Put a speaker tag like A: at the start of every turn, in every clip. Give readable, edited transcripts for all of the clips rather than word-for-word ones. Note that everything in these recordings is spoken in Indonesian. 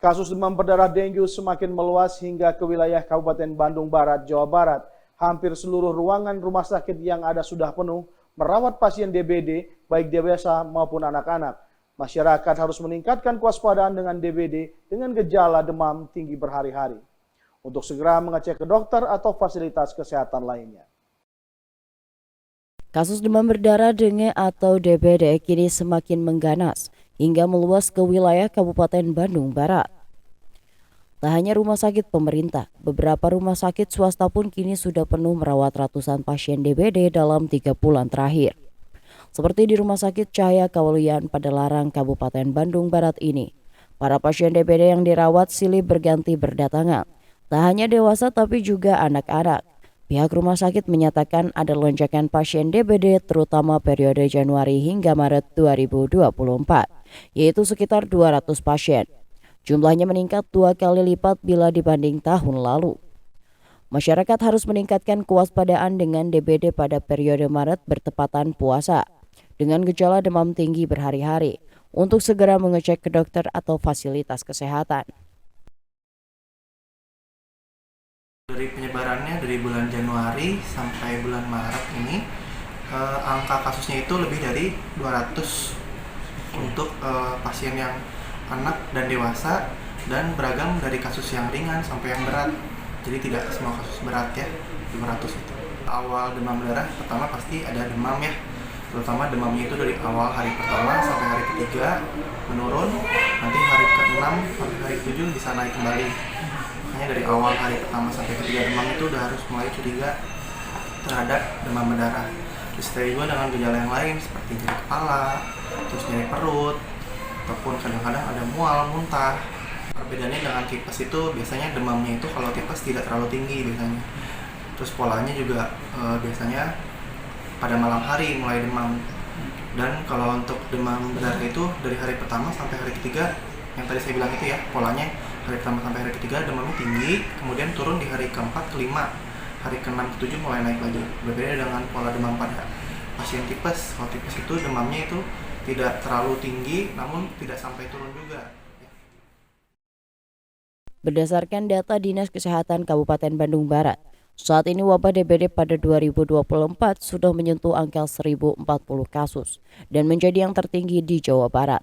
A: Kasus demam berdarah dengue semakin meluas hingga ke wilayah Kabupaten Bandung Barat, Jawa Barat. Hampir seluruh ruangan rumah sakit yang ada sudah penuh merawat pasien DBD, baik dewasa maupun anak-anak. Masyarakat harus meningkatkan kewaspadaan dengan DBD dengan gejala demam tinggi berhari-hari untuk segera mengecek ke dokter atau fasilitas kesehatan lainnya.
B: Kasus demam berdarah dengue atau DBD kini semakin mengganas hingga meluas ke wilayah Kabupaten Bandung Barat. Tak hanya rumah sakit pemerintah, beberapa rumah sakit swasta pun kini sudah penuh merawat ratusan pasien DBD dalam 3 bulan terakhir. Seperti di Rumah Sakit Cahaya Kawaluyan Padalarang Kabupaten Bandung Barat ini, para pasien DBD yang dirawat silih berganti berdatangan. Tak hanya dewasa tapi juga anak-anak. Pihak rumah sakit menyatakan ada lonjakan pasien DBD terutama periode Januari hingga Maret 2024, yaitu sekitar 200 pasien. Jumlahnya meningkat 2 kali lipat bila dibanding tahun lalu. Masyarakat harus meningkatkan kewaspadaan dengan DBD pada periode Maret bertepatan puasa, dengan gejala demam tinggi berhari-hari, untuk segera mengecek ke dokter atau fasilitas kesehatan.
C: Dari penyebarannya dari bulan Januari sampai bulan Maret ini, angka kasusnya itu lebih dari 200 untuk pasien yang anak dan dewasa, dan beragam dari kasus yang ringan sampai yang berat. Jadi tidak semua kasus berat ya, 200 itu. Awal demam berdarah pertama pasti ada demam ya, terutama demamnya itu dari awal hari pertama sampai hari ketiga menurun, nanti hari ke-6 sampai hari ke-7 bisa naik kembali. Makanya dari awal hari pertama sampai ketiga demam itu udah harus mulai curiga terhadap demam berdarah. Disertai juga dengan gejala yang lain seperti nyeri kepala, terus nyeri perut, ataupun kadang-kadang ada mual, muntah. Perbedaannya dengan tipes itu biasanya demamnya itu kalau tipes tidak terlalu tinggi biasanya. Terus polanya juga biasanya pada malam hari mulai demam. Dan kalau untuk demam berdarah itu dari hari pertama sampai hari ketiga, yang tadi saya bilang itu ya, polanya hari pertama sampai hari ketiga demamnya tinggi, kemudian turun di hari keempat, kelima, hari ke-6, ke-7 mulai naik lagi. Berbeda dengan pola demam pada pasien tipes. Kalau tipes itu demamnya itu tidak terlalu tinggi, namun tidak sampai turun juga.
B: Berdasarkan data Dinas Kesehatan Kabupaten Bandung Barat, saat ini wabah DBD pada 2024 sudah menyentuh angka 1.040 kasus dan menjadi yang tertinggi di Jawa Barat.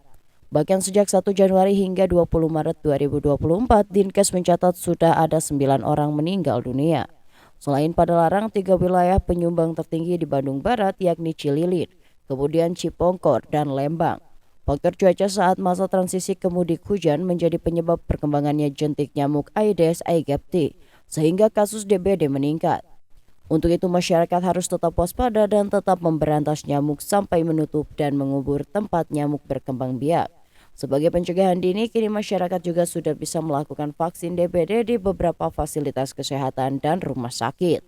B: Bahkan sejak 1 Januari hingga 20 Maret 2024, Dinkes mencatat sudah ada 9 orang meninggal dunia. Selain Padalarang, 3 wilayah penyumbang tertinggi di Bandung Barat yakni Cililin, kemudian Cipongkor dan Lembang. Faktor cuaca saat masa transisi ke mudik hujan menjadi penyebab perkembangannya jentik nyamuk Aedes aegypti, sehingga kasus DBD meningkat. Untuk itu masyarakat harus tetap waspada dan tetap memberantas nyamuk sampai menutup dan mengubur tempat nyamuk berkembang biak. Sebagai pencegahan dini, kini masyarakat juga sudah bisa melakukan vaksin DBD di beberapa fasilitas kesehatan dan rumah sakit.